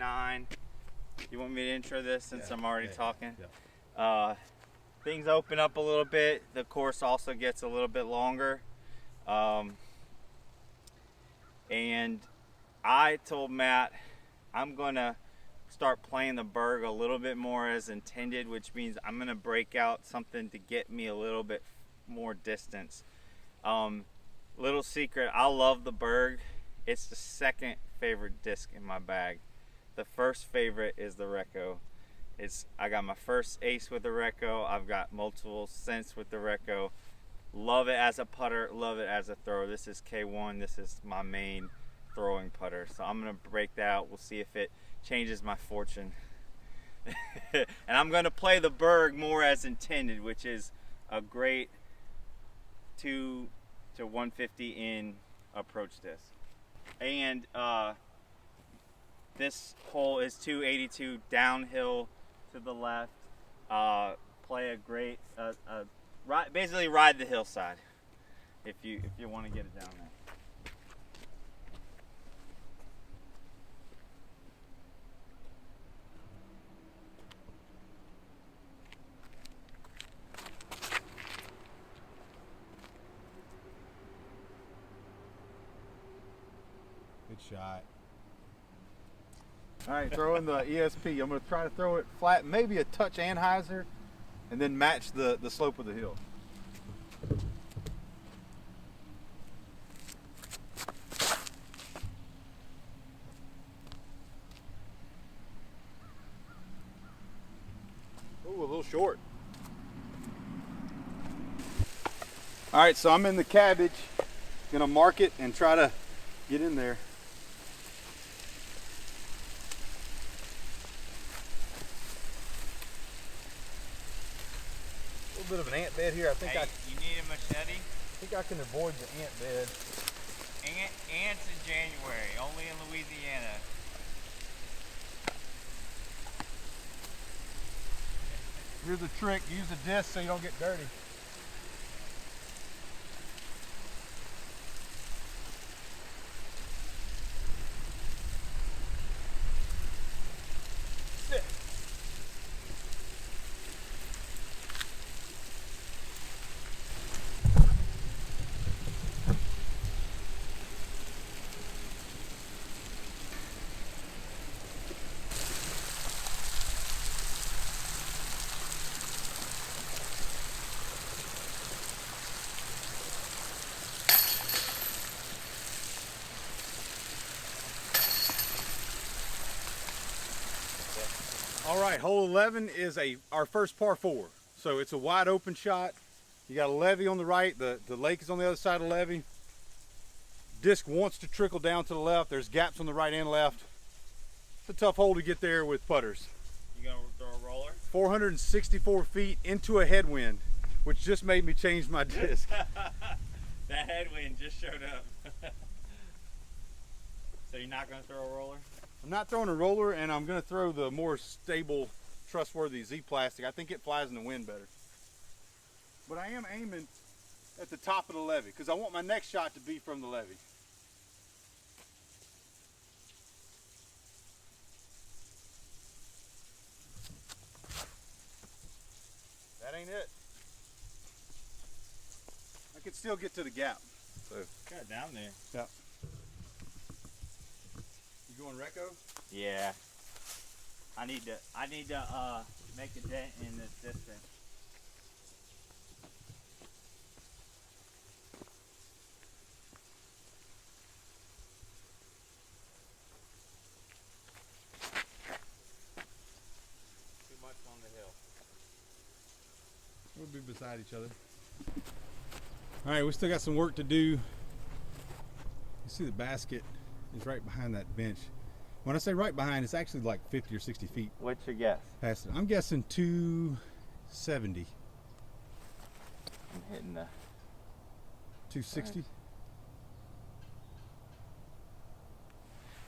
9. You want me to intro this since I'm already talking? Yeah. Things open up a little bit. The course also gets a little bit longer. And I told Matt I'm going to start playing the Berg a little bit more as intended, which means I'm going to break out something to get me a little bit more distance. Little secret, I love the Berg. It's the second favorite disc in my bag. The first favorite is the Recco. I got my first ace with the Recco. I've got multiple cents with the Recco. Love it as a putter, love it as a thrower. This is K1, this is my main throwing putter. So I'm gonna break that out. We'll see if it changes my fortune. And I'm gonna play the Berg more as intended, which is a great 2 to 150 in approach disc. And this hole is 282 downhill to the left. Play a great, basically ride the hillside if you want to get it down there. Good shot. All right, throwing the ESP. I'm going to try to throw it flat, maybe a touch anhyzer, and then match the slope of the hill. Ooh, a little short. All right, so I'm in the cabbage. Gonna mark it and try to get in there. A little bit of an ant bed here. I think you need a machete? I think I can avoid the ant bed. Ants in January, only in Louisiana. Here's a trick, use a disc so you don't get dirty. Sit. All right, hole 11 is our first par 4. So it's a wide open shot. You got a levee on the right, the lake is on the other side of the levee. Disc wants to trickle down to the left. There's gaps on the right and left. It's a tough hole to get there with putters. You gonna throw a roller? 464 feet into a headwind, which just made me change my disc. That headwind just showed up. So you're not gonna throw a roller? I'm not throwing a roller, and I'm gonna throw the more stable, trustworthy Z plastic. I think it flies in the wind better. But I am aiming at the top of the levee because I want my next shot to be from the levee. That ain't it. I could still get to the gap. So. Got down there. Yeah. You going Recco? Yeah. I need to make a dent in this distance. Too much on the hill. We'll be beside each other. All right, we still got some work to do. You see the basket is right behind that bench. When I say right behind, it's actually like 50 or 60 feet. What's your guess? Past it. I'm guessing 270. I'm hitting the 260?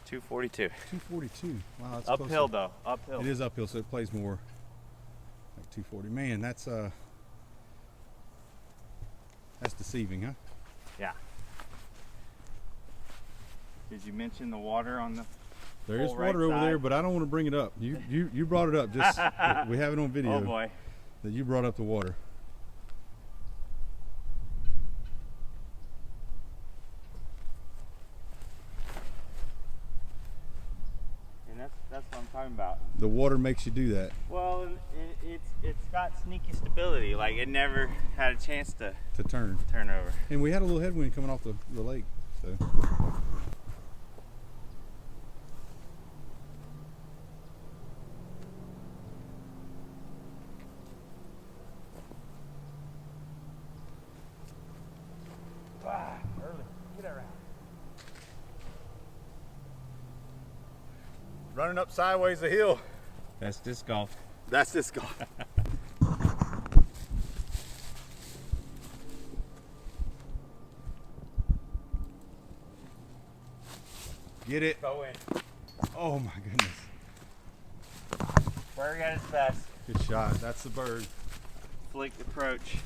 242. 242. Wow, that's uphill close. though. Uphill. It is uphill, so it plays more like 240. Man, that's deceiving, huh? Yeah. Did you mention the water on the There is full water right over side. there, but I don't want to bring it up. You brought it up. Just we have it on video. Oh boy. That you brought up the water. And that's what I'm talking about. The water makes you do that. Well, it's got sneaky stability. Like it never had a chance to Turn. turn over. And we had a little headwind coming off the lake. So. Early. Get around. Running up sideways the hill. That's disc golf. That's disc golf. Get it. Go in. Oh my goodness. Berg at its best. Good shot. That's the Berg. Flick approach.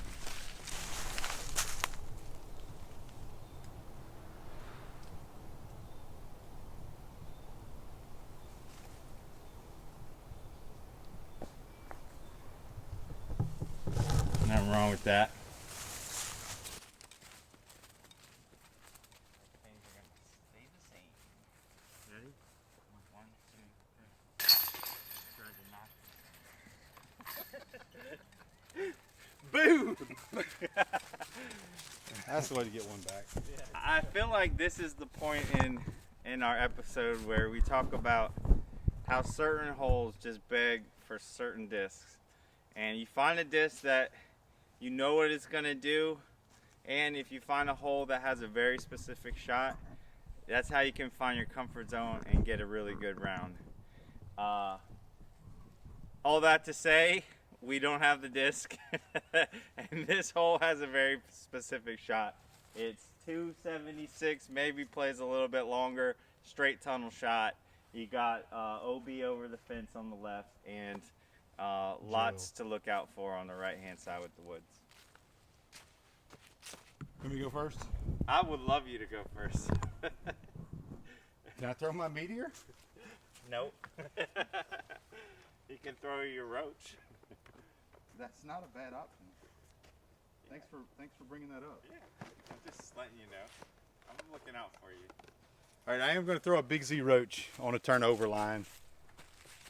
Nothing wrong with that. Things are gonna stay the same. Ready? 1, 2, 3. Try to knock. Boom! That's the way to get one back. I feel like this is the point in our episode where we talk about how certain holes just beg for certain discs. And you find a disc that you know what it's gonna do, and if you find a hole that has a very specific shot, that's how you can find your comfort zone and get a really good round. All that to say, we don't have the disc, and this hole has a very specific shot. It's 276, maybe plays a little bit longer, straight tunnel shot. You got OB over the fence on the left, and lots to look out for on the right hand side with the woods. Let me go first. I would love you to go first. Can I throw my meteor? Nope. You can throw your roach. That's not a bad option. Thanks for bringing that up. Yeah, I'm just letting you know. I'm looking out for you. All right, I am going to throw a Big Z roach on a turnover line.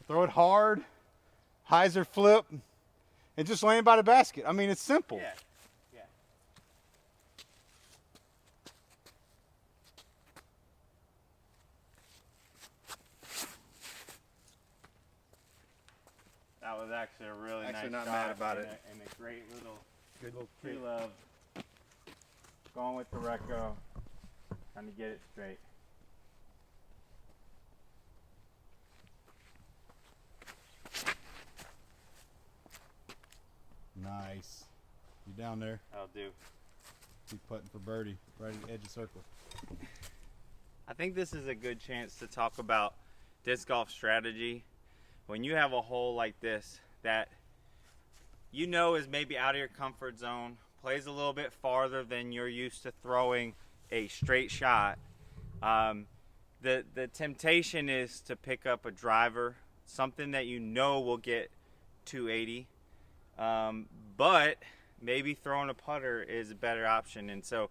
Throw it hard, hyzer flip, and just land by the basket. I mean, it's simple. Yeah. Yeah. That was actually a really nice Actually not shot mad about it. And a great little Good little tree love. Going with the Recco. Trying to get it straight. Nice. You down there? That'll do. Keep putting for birdie, right at the edge of the circle. I think this is a good chance to talk about disc golf strategy. When you have a hole like this that you know is maybe out of your comfort zone, plays a little bit farther than you're used to throwing a straight shot, the temptation is to pick up a driver, something that you know will get 280, but maybe throwing a putter is a better option. And so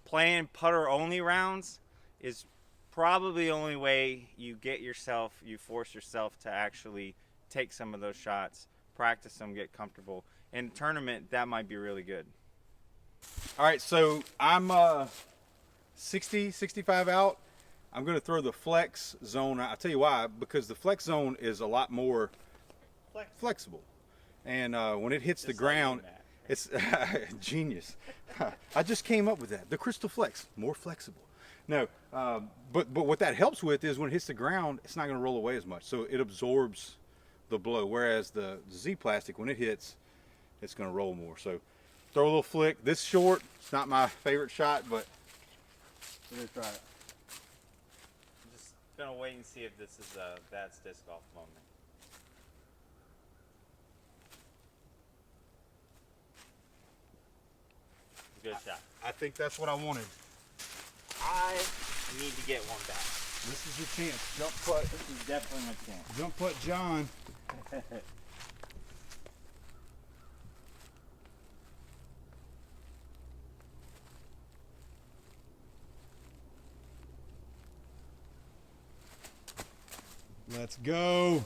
playing putter only rounds is probably the only way you force yourself to actually take some of those shots, practice them, get comfortable. In a tournament, that might be really good. All right, so I'm 60, 65 out. I'm going to throw the flex zone. I'll tell you why, because the flex zone is a lot more flexible. And when it hits the ground, it's genius. I just came up with that. The Crystal Flex, more flexible. No, but what that helps with is when it hits the ground, it's not going to roll away as much. So it absorbs the blow, whereas the Z plastic, when it hits, it's going to roll more. So throw a little flick. This short, it's not my favorite shot, but we're going to try it. I'm just going to wait and see if this is a that's disc golf moment. Good shot. I think that's what I wanted. I need to get one back. This is your chance. Jump putt. This is definitely my chance. Jump putt, John. Let's go.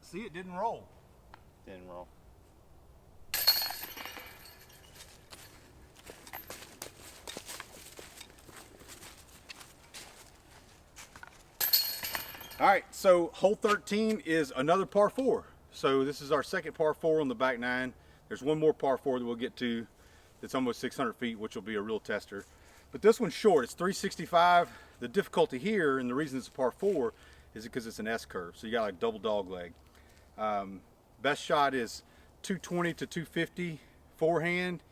See, it didn't roll. Didn't roll. All right, so hole 13 is another par 4. So this is our second par 4 on the back 9. There's one more par 4 that we'll get to that's almost 600 feet, which will be a real tester. But this one's short, it's 365. The difficulty here, and the reason it's a par 4, is because it's an S curve. So you got like double dog leg. Best shot is 220 to 250 forehand.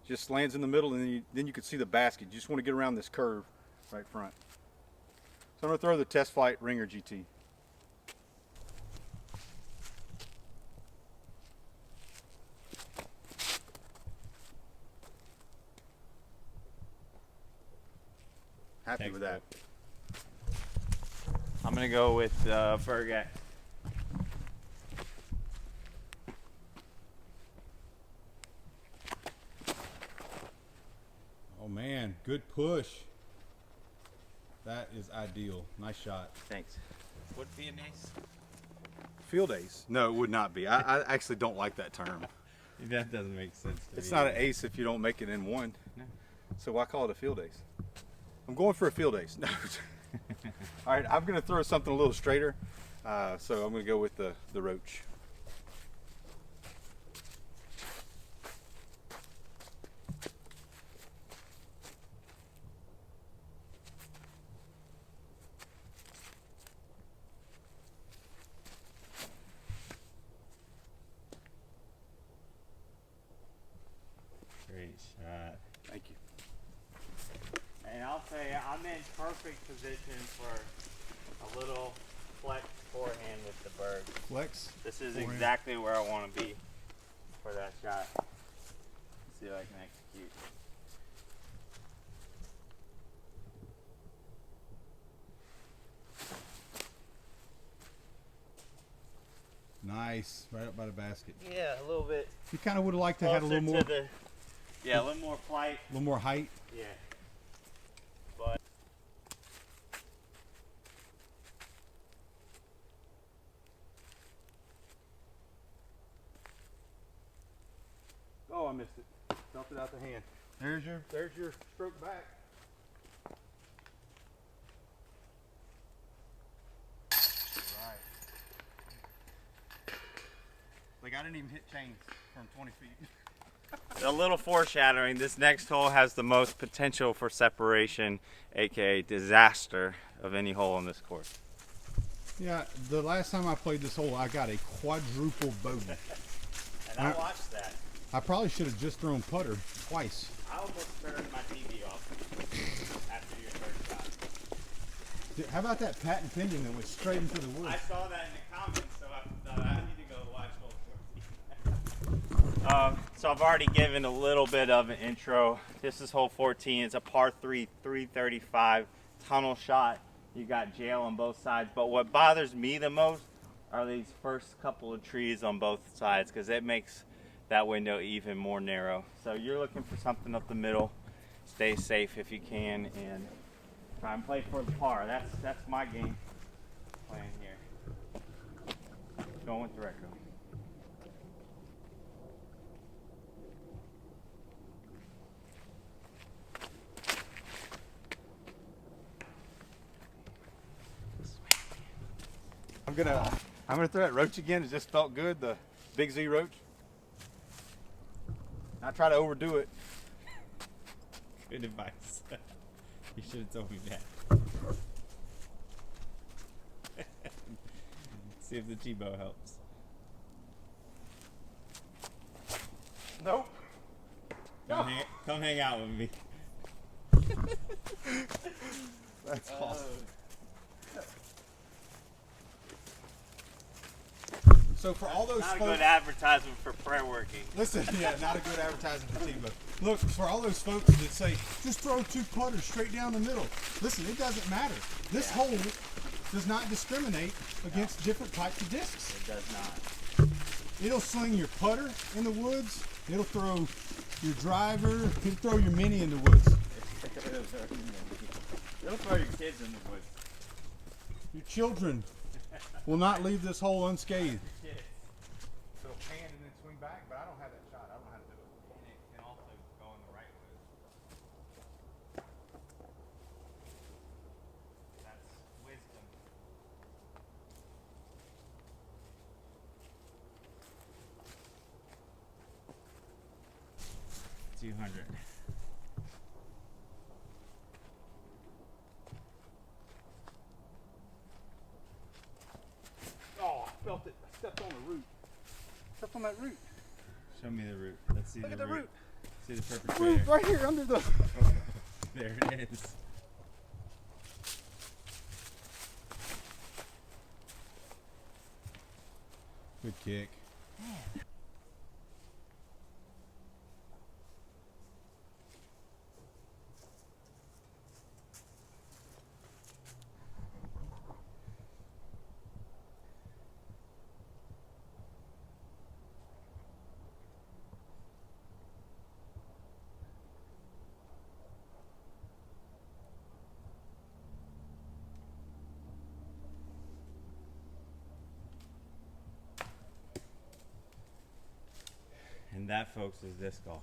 Just lands in the middle, and then you can see the basket. You just want to get around this curve right front. So I'm going to throw the Test Flight Ringer GT. Happy with that. I'm gonna go with Berg X. Oh man, good push. That is ideal. Nice shot. Thanks. Would it be an ace? Field ace? No, it would not be. I actually don't like that term. That doesn't make sense to me. It's not an ace if you don't make it in one. No. So why call it a field ace? I'm going for a field ace. No. All right, I'm going to throw something a little straighter. So I'm going to go with the roach. Great shot. Thank you. And I'll say I'm in perfect position for a little flex forehand with the Berg. Flex. This is forehand. exactly where I want to be for that shot. Let's see if I can execute. Nice. Right up by the basket. Yeah, a little bit. You kind of would have liked to have a Closer little more, to the, yeah, a little more flight. a little more height. Yeah. But Oh, I missed it. Dump it out the hand. There's your stroke back. Right. Like I didn't even hit chains from 20 feet. a little foreshadowing, this next hole has the most potential for separation, aka disaster, of any hole on this course. Yeah, the last time I played this hole, I got a quadruple bogey. And I watched that. I probably should have just thrown putter twice. I almost turned my TV off after your third shot. Dude, how about that patent pending that went straight into the woods? I saw that in the comments, so I thought I need to go watch hole 14. So I've already given a little bit of an intro. This is hole 14. It's a par 3, 335 tunnel shot. You got jail on both sides, but what bothers me the most are these first couple of trees on both sides, because it makes that window even more narrow. So you're looking for something up the middle. Stay safe if you can, and try and play for the par. That's my game plan here. Going with the retro. I'm gonna throw that roach again. It just felt good, the Big Z roach. Not try to overdo it. Good advice. You should have told me that. See if the T-bow helps. Nope. Come hang out with me. That's awesome. So for all those Not a folks, good advertisement for prayer working. listen, yeah, not a good advertising for Tebow. Look, for all those folks that say, just throw 2 putters straight down the middle. Listen, it doesn't matter. This hole does not discriminate against different types of discs. It does not. It'll sling your putter in the woods. It'll throw your driver. It'll throw your mini in the woods. It'll throw your kids in the woods. Your children will not leave this hole unscathed. Yes. So pan and then swing back, but I don't have that shot. I don't know how to do it. And it can also go in the right way. That's wisdom. 200. Oh, I felt it. I stepped on the root. Stepped on that root. Show me the root. Let's see. Look at the root. See the perpetrator. Root right here under the. There it is. Good kick. And that, folks, is disc golf.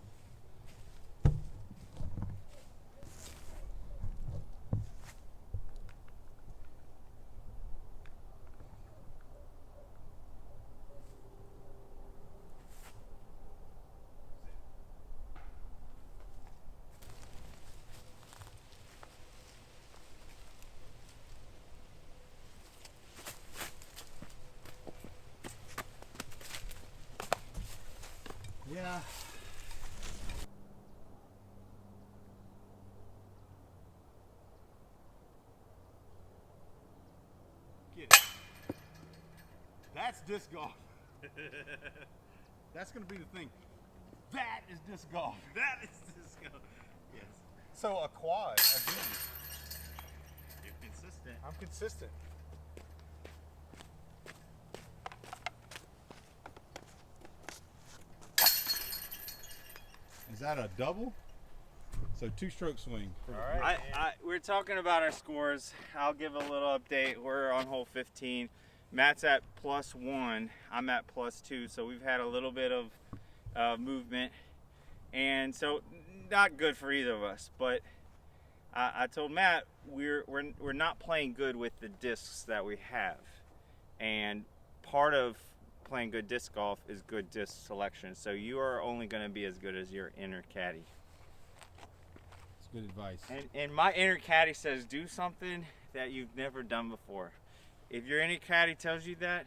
Yeah. Get it. That's disc golf. That's going to be the thing. That is disc golf. That is disc golf. Yes. So a quad, again. You're consistent. I'm consistent. Is that a double? So 2-stroke swing. All right. We're talking about our scores. I'll give a little update. We're on hole 15. Matt's at +1. I'm at +2. So we've had a little bit of movement, and so not good for either of us. But I told Matt we're not playing good with the discs that we have, and part of playing good disc golf is good disc selection. So you are only going to be as good as your inner caddy. That's good advice. And my inner caddy says do something that you've never done before. If your inner caddy tells you that,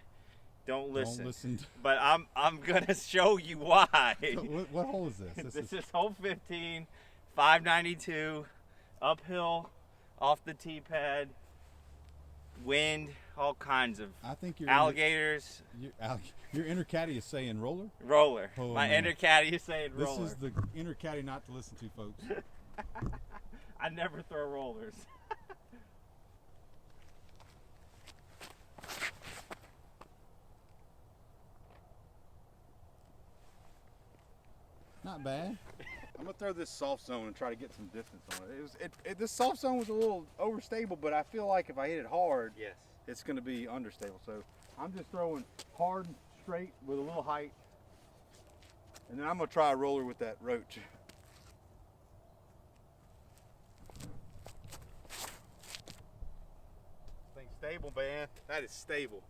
don't listen. Don't listen. But I'm gonna show you why. So what hole is this? This is hole 15, 592, uphill, off the tee pad, wind, all kinds of I think your alligators. Your inner caddy is saying roller. Roller. Oh, My man. inner caddy is saying This roller. is the inner caddy not to listen to, folks. I never throw rollers. Not bad. I'm gonna throw this soft zone and try to get some distance on it. This soft zone was a little overstable, but I feel like if I hit it hard, Yes. it's gonna be understable. So I'm just throwing hard, straight with a little height, and then I'm gonna try a roller with that roach. Thing's stable, man. That is stable.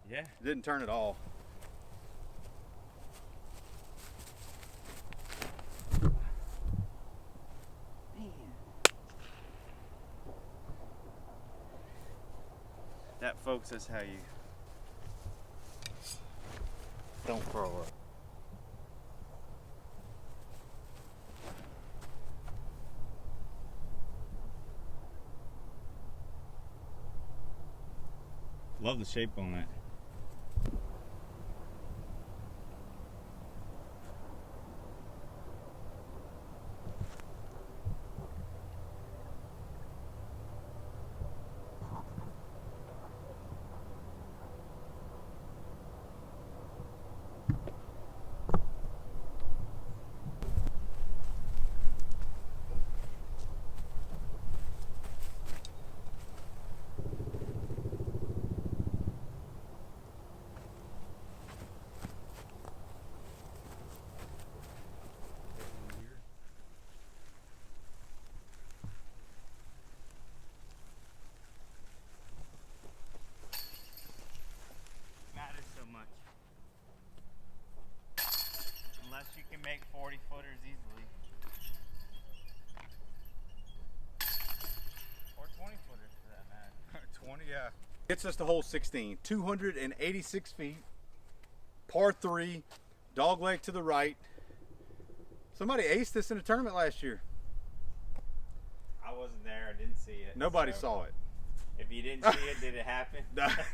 Yeah. It didn't turn at all. That, folks, is how you don't throw up. Love the shape on that. can make 40 footers easily. Or 20 footers for that matter. 20, yeah. Gets us to hole 16. 286 feet, par 3, dog leg to the right. Somebody aced this in a tournament last year. I wasn't there. I didn't see it. Nobody saw it. If you didn't see it, did it happen?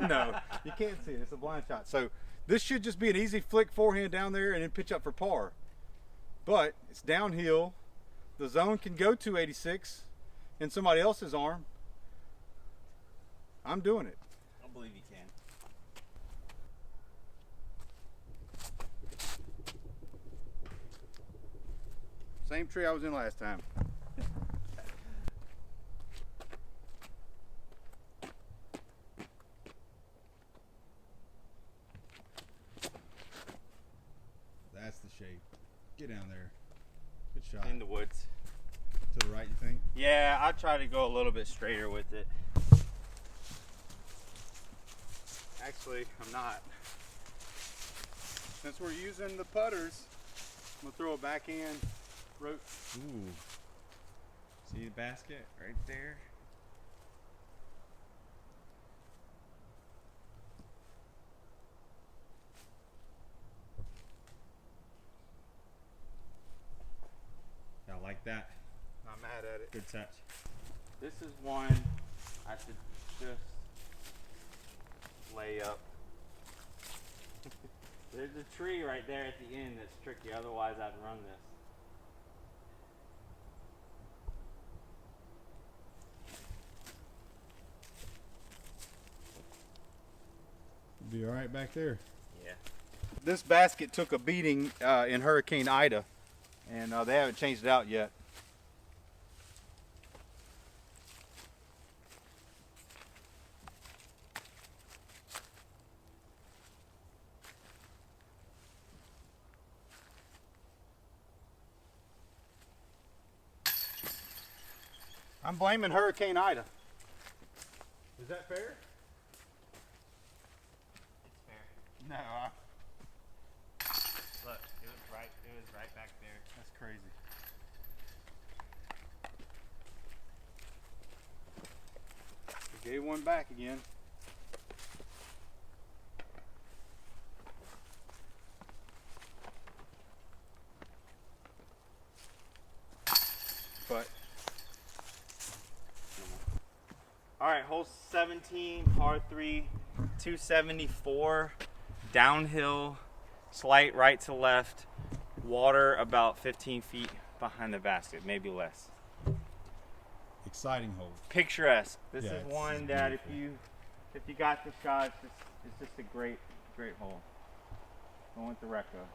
No, you can't see it. It's a blind shot. So this should just be an easy flick forehand down there and then pitch up for par. But it's downhill. The zone can go 286 in somebody else's arm. I'm doing it. I believe you can. Same tree I was in last time. That's the shape. Get down there. Good shot. In the woods. To the right, you think? Yeah, I try to go a little bit straighter with it. Actually, I'm not. Since we're using the putters, I'm gonna throw a backhand rope. Ooh. See the basket right there? I like that. Not mad at it. Good touch. This is one I should just lay up. There's a tree right there at the end that's tricky, otherwise I'd run this. Be all right back there. Yeah. This basket took a beating in Hurricane Ida, and they haven't changed it out yet. I'm blaming Hurricane Ida. Is that fair? It's fair. No, Look, it was right back there. that's crazy. We gave one back again. But All right, hole 17, par 3, 274, downhill, slight right to left, water about 15 feet behind the basket, maybe less. exciting hole. Picturesque. This Yeah, is this one is that if beautiful. you got the shot, it's just a great hole. Going with the Recco.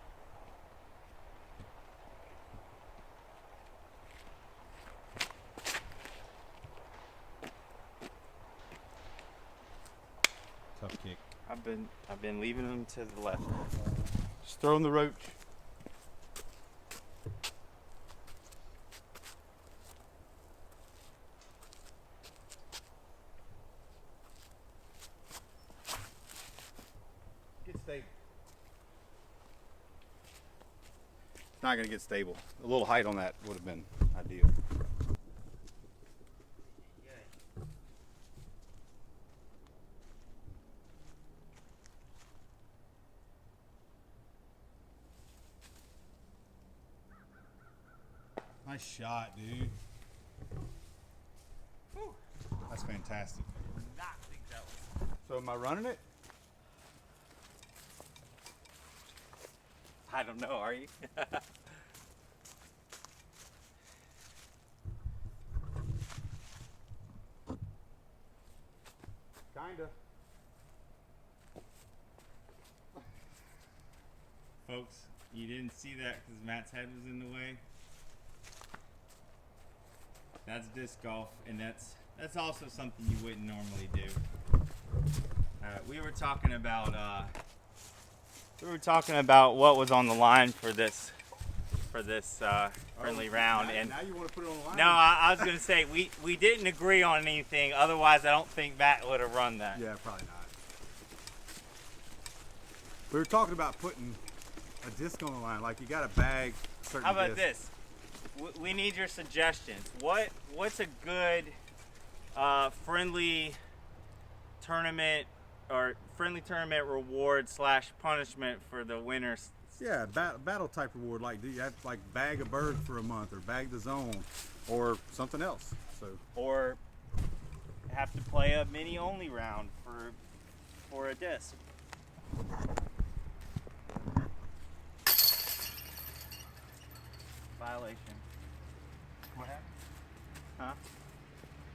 Tough kick. I've been leaving them to the left. Just throwing the roach. Get stable. It's not going to get stable. A little height on that would have been ideal. Nice shot, dude. Whew. That's fantastic. Not think that was. So am I running it? I don't know. Are you? Kinda. Folks, you didn't see that because Matt's head was in the way. That's disc golf, and that's also something you wouldn't normally do. We were talking about what was on the line for this friendly round, and now you want to put it on the line? no, I was gonna say we didn't agree on anything. Otherwise, I don't think Matt would have run that. Yeah, probably not. We were talking about putting a disc on the line, like you got to bag certain How about discs. this? We need your suggestions. What's a good friendly tournament reward / punishment for the winners? Yeah, battle type reward. Like, do you have like bag a bird for a month, or bag the zone, or something else? So, Or have to play a mini only round for a disc. Violation. what happened? Huh?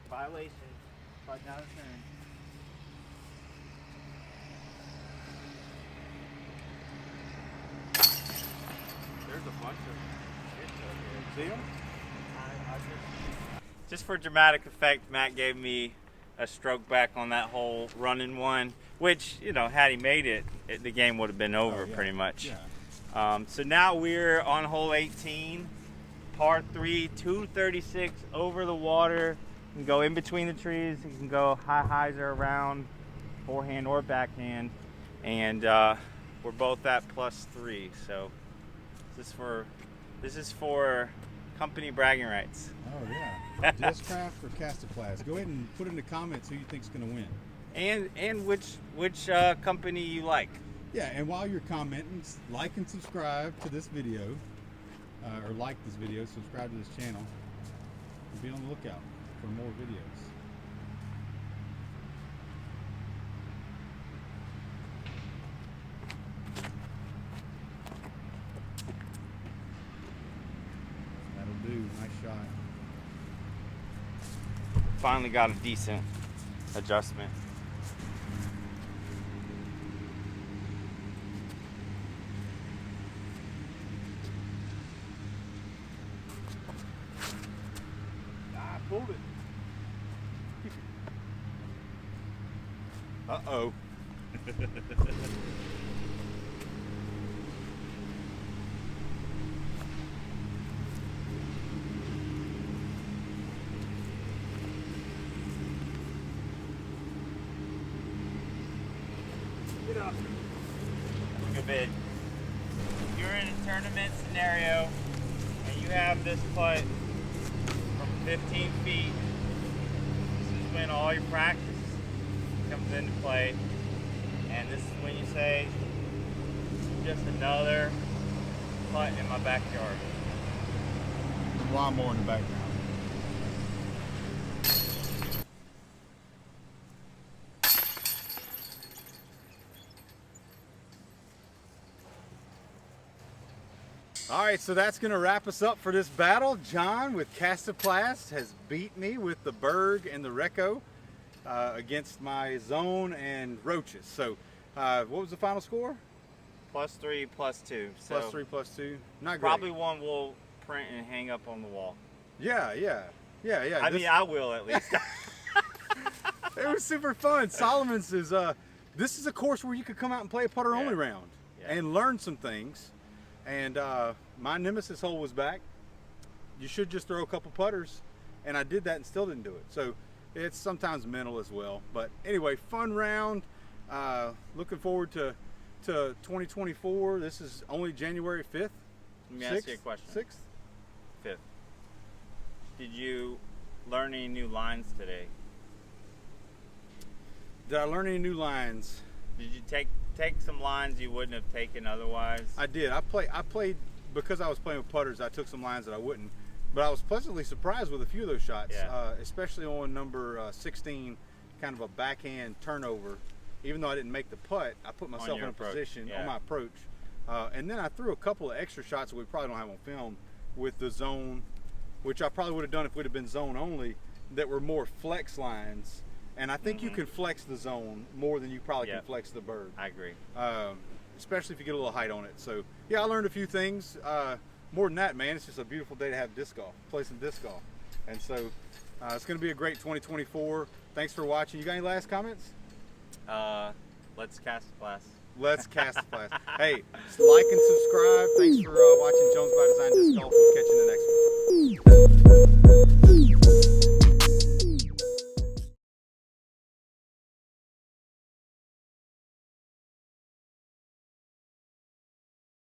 Violation. But now it's turn. There's a bunch of fish over here. See them? Just for dramatic effect, Matt gave me a stroke back on that hole running one, which, you know, had he made it, the game would have been over pretty much. Yeah. So now we're on hole 18, par 3, 236 over the water. You can go in between the trees. You can go highs or around, forehand or backhand, and we're both at +3. So this is for company bragging rights. Oh yeah. Discraft or Kastaplast? Go ahead and put in the comments who you think's going to win. And which company you like. Yeah, and while you're commenting, like and subscribe to this video, or like this video, subscribe to this channel, and be on the lookout for more videos. That'll do. Nice shot. Finally got a decent adjustment. I pulled it. Uh-oh. Get up. Good bid. If you're in a tournament scenario and you have this putt from 15 feet, this is when all your practice comes into play, and this is when you say, just another putt in my backyard. Lawnmower in the background. All right, so that's going to wrap us up for this battle. John with Kastaplast has beat me with the Berg and the Recco against my Zone and Roaches. So what was the final score? +3, +2. So +3, +2. Not great. probably one we'll print and hang up on the wall. Yeah. I mean, I will at least. It was super fun. Solomon's is this is a course where you could come out and play a putter only round and learn some things. And my nemesis hole was back. You should just throw a couple putters, and I did that and still didn't do it. So it's sometimes mental as well. But anyway, fun round. Looking forward to 2024. This is only January 5th. Let me ask you a question. 6th? 5th. Did you learn any new lines today? Did I learn any new lines? Did you take some lines you wouldn't have taken otherwise? I did. I played because I was playing with putters. I took some lines that I wouldn't, but I was pleasantly surprised with a few of those shots, especially on number 16, kind of a backhand turnover. Even though I didn't make the putt, I put myself in a position on my approach, and then I threw a couple of extra shots that we probably don't have on film with the zone, which I probably would have done if we'd have been zone only, that were more flex lines. And I think you can flex the zone more than you probably can flex the Berg. I agree. Especially if you get a little height on it. So, yeah, I learned a few things. More than that, man, it's just a beautiful day to have disc golf, play some disc golf. And so it's going to be a great 2024. Thanks for watching. You got any last comments? Let's Kastaplast. Let's Kastaplast. Hey, like and subscribe. Thanks for watching Jones by Design Disc Golf. We'll catch you in the next one.